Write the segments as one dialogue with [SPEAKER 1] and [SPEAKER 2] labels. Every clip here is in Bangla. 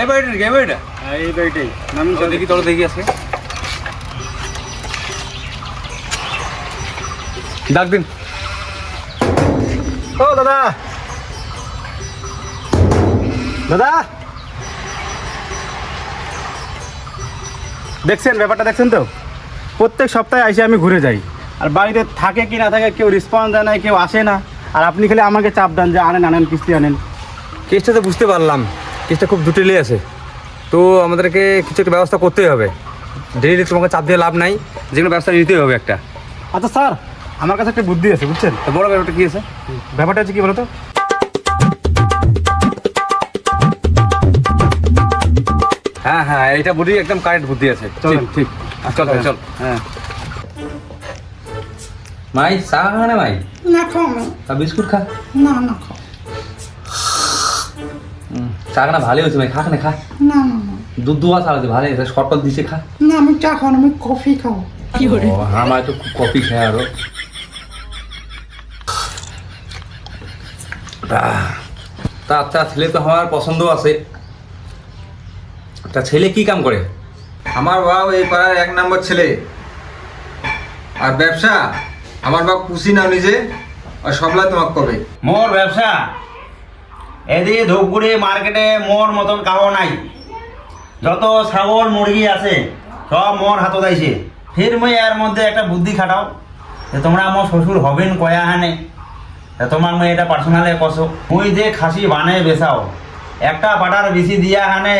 [SPEAKER 1] এই বাড়িটা এই বাড়িটা
[SPEAKER 2] এই বাড়িটাই নাম
[SPEAKER 1] দেখি তোর দেখি আজকে ডাক দিন।
[SPEAKER 2] ও দাদা দাদা দেখছেন ব্যাপারটা দেখছেন তো, প্রত্যেক সপ্তাহে এসে আমি ঘুরে যাই, আর বাড়িতে থাকে কি না থাকে কেউ রেসপন্স দেয় না, কেউ আসে না, আর আপনি খালি আমাকে চাপ দেন যে আনেন কিস্তি আনেন।
[SPEAKER 1] কেসটা তো বুঝতে পারলাম, কেসটা খুব জটিলই আছে, তো আমাদেরকে কিছু একটা ব্যবস্থা করতেই হবে। ডেইলি তোমাকে চাপ দিয়ে লাভ নাই, যেগুলো ব্যবস্থা নিতেই হবে একটা।
[SPEAKER 2] আচ্ছা স্যার, আমার কাছে একটা বুদ্ধি আছে বুঝছেন।
[SPEAKER 1] তো বড় ব্যাপারটা কী আছে?
[SPEAKER 2] ব্যাপারটা হচ্ছে কি বলো তো,
[SPEAKER 1] হ্যাঁ হ্যাঁ, এটা বুদ্ধি একদম কারেক্ট বুদ্ধি আছে।
[SPEAKER 2] চলেন। ঠিক
[SPEAKER 1] চল চল।
[SPEAKER 2] হ্যাঁ
[SPEAKER 1] মাই চা খা না মাই?
[SPEAKER 3] না খাও না।
[SPEAKER 1] তা বিস্কুট খা।
[SPEAKER 3] না না খাও।
[SPEAKER 1] চা খানা ভালোই হচ্ছে ভাই, খা খানে খা।
[SPEAKER 3] না না না
[SPEAKER 1] দুধ দুয়া চা হচ্ছে ভালোই, শর্টকট দিছে খা।
[SPEAKER 3] না আমি চা খাও না, আমি কফি খাও।
[SPEAKER 1] ও হ্যাঁ, মাই তো খুব কফি খায় আরো। তা আচ্ছা, ছেলে তো আমার পছন্দ আছে। তা ছেলে কি কাম করে?
[SPEAKER 4] আমার বাপ এই পাড়ার 1 নম্বর ছেলে, আর ব্যবসা আমার বাপ পুষি না নিজে, আর সবলা তোমাকে কবে।
[SPEAKER 2] মোর ব্যবসা এদিকে ধূপগুড়ি মার্কেটে মোর মতন কারো নাই, যত ছাগল মুরগি আছে সব মোর হাতত আইছে। ফির মুই এর মধ্যে একটা বুদ্ধি খাটাও যে তোমরা আমার শ্বশুর হবেন কয়া হানে, তোমার মুই এটা পার্সোনালে কষো। মুই যে খাসি বানাই বেচাও, একটা পাটার বেশি দিয়া হানে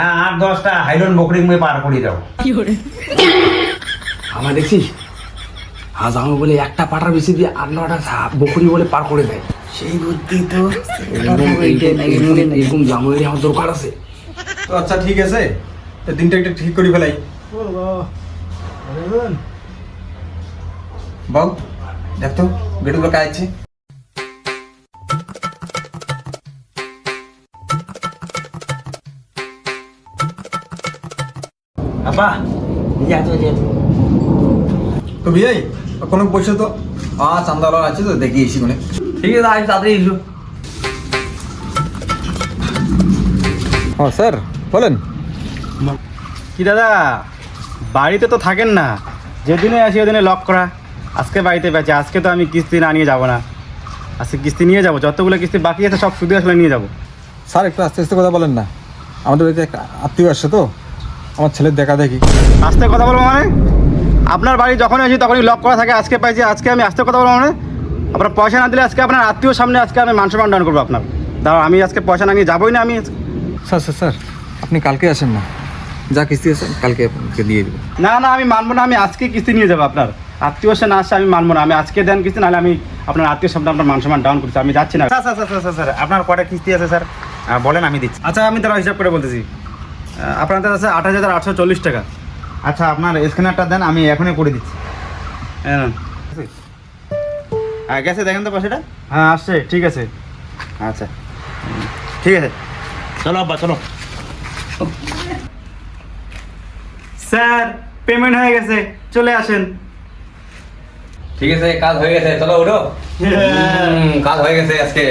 [SPEAKER 2] 8-10টা হাইলন বকরি মুই পার করি দাও।
[SPEAKER 1] আমার দেখছিস আজ আমি বলে একটা পাটার বেশি দিয়ে 8-9টা বকরি বলে পার করে দেয়।
[SPEAKER 3] সেই বুদ্ধি তো
[SPEAKER 1] এরকম জামাইয়ের আমার দরকার আছে।
[SPEAKER 4] তো আচ্ছা ঠিক আছে, তো দিনটা একটা ঠিক করে ফেলাই। বাবু দেখতো গেটগুলো কাজছে।
[SPEAKER 2] আপা
[SPEAKER 4] তো বিয়াই কোনো পয়সা তো চান্দাওয়ালা আছে তো, দেখি এসি কোনে।
[SPEAKER 1] ঠিক আছে, আজ তাড়াতাড়ি এসো।
[SPEAKER 4] হ্যাঁ স্যার বলেন।
[SPEAKER 2] কি দাদা, বাড়িতে তো থাকেন না, যেদিনে আসি ওদিনে লক করা। আজকে বাড়িতে বেঁচে, আজকে তো আমি কিস্তি না নিয়ে যাবো না, আজকে কিস্তি নিয়ে যাবো, যতগুলো কিস্তি বাকি আছে সব সুদে আসলে নিয়ে যাবো।
[SPEAKER 4] স্যার একটু আস্তে আস্তে কথা বলেন না, আমাদের বাড়িতে একটা আত্মীয় আসছে তো, আমার ছেলের দেখা দেখি।
[SPEAKER 2] আস্তে কথা বলবো মানে? আপনার বাড়ি যখন আসি তখনই লক করা থাকে, আজকে পাইছি, আজকে আমি আস্তে কথা বলবো মানে? আপনার পয়সা না দিলে আজকে আপনার আত্মীয় সামনে আজকে আমি মান সম্মান ডাউন করবো আপনার। দাঁড়াও, আমি আজকে পয়সা না নিয়ে যাবোই না আমি।
[SPEAKER 4] স্যার স্যার স্যার আপনি কালকে আসেন না, যা কিস্তি আছে কালকে আপনাকে দিয়ে দেবো।
[SPEAKER 2] না না, আমি মানবো না, আমি আজকে কিস্তি নিয়ে যাবো। আপনার আত্মীয় সে না আসছে আমি মানবো না, আমি আজকে দেন কিস্তি, নাহলে আমি আপনার আত্মীয় সামনে আপনার মান সম্মান ডাউন করছি, আমি যাচ্ছি না। Sir sir sir sir sir আপনার কটা কিস্তি আছে স্যার বলেন, আমি দিচ্ছি। আচ্ছা আমি তারা হিসাব করে বলতেছি, আপনাদের আছে 28,840 টাকা। আচ্ছা আপনার স্ক্যানারটা দেন, আমি এখনই করে দিচ্ছি। হ্যাঁ গেছে, দেখেন তো পয়সাটা। হ্যাঁ আসছে, ঠিক আছে। আচ্ছা ঠিক আছে, চলো আব্বা চলো। স্যার পেমেন্ট হয়ে গেছে, চলে আসেন।
[SPEAKER 1] ঠিক আছে, কাজ হয়ে গেছে, চলো উঠো। কাজ হয়ে গেছে আজকে।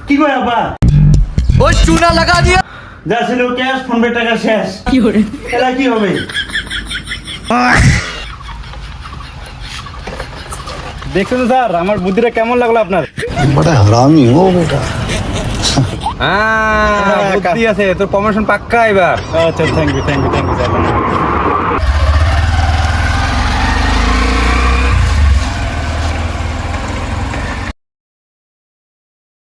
[SPEAKER 2] কি করে আব্বা?
[SPEAKER 1] ওই চুনা লাগা দিয়া
[SPEAKER 2] যা ছিল ক্যাশ, ফোন পে টাকা শেষ। কি করে এটা কি হবে? দেখছেন স্যার আমার বুদ্ধিটা কেমন লাগলো আপনার?
[SPEAKER 5] बड़ा हरामी हो बेटा।
[SPEAKER 1] বুদ্ধি আছে তোর, প্রমোশন পাক্কা এবার।
[SPEAKER 2] আচ্ছা থ্যাংক ইউ স্যার।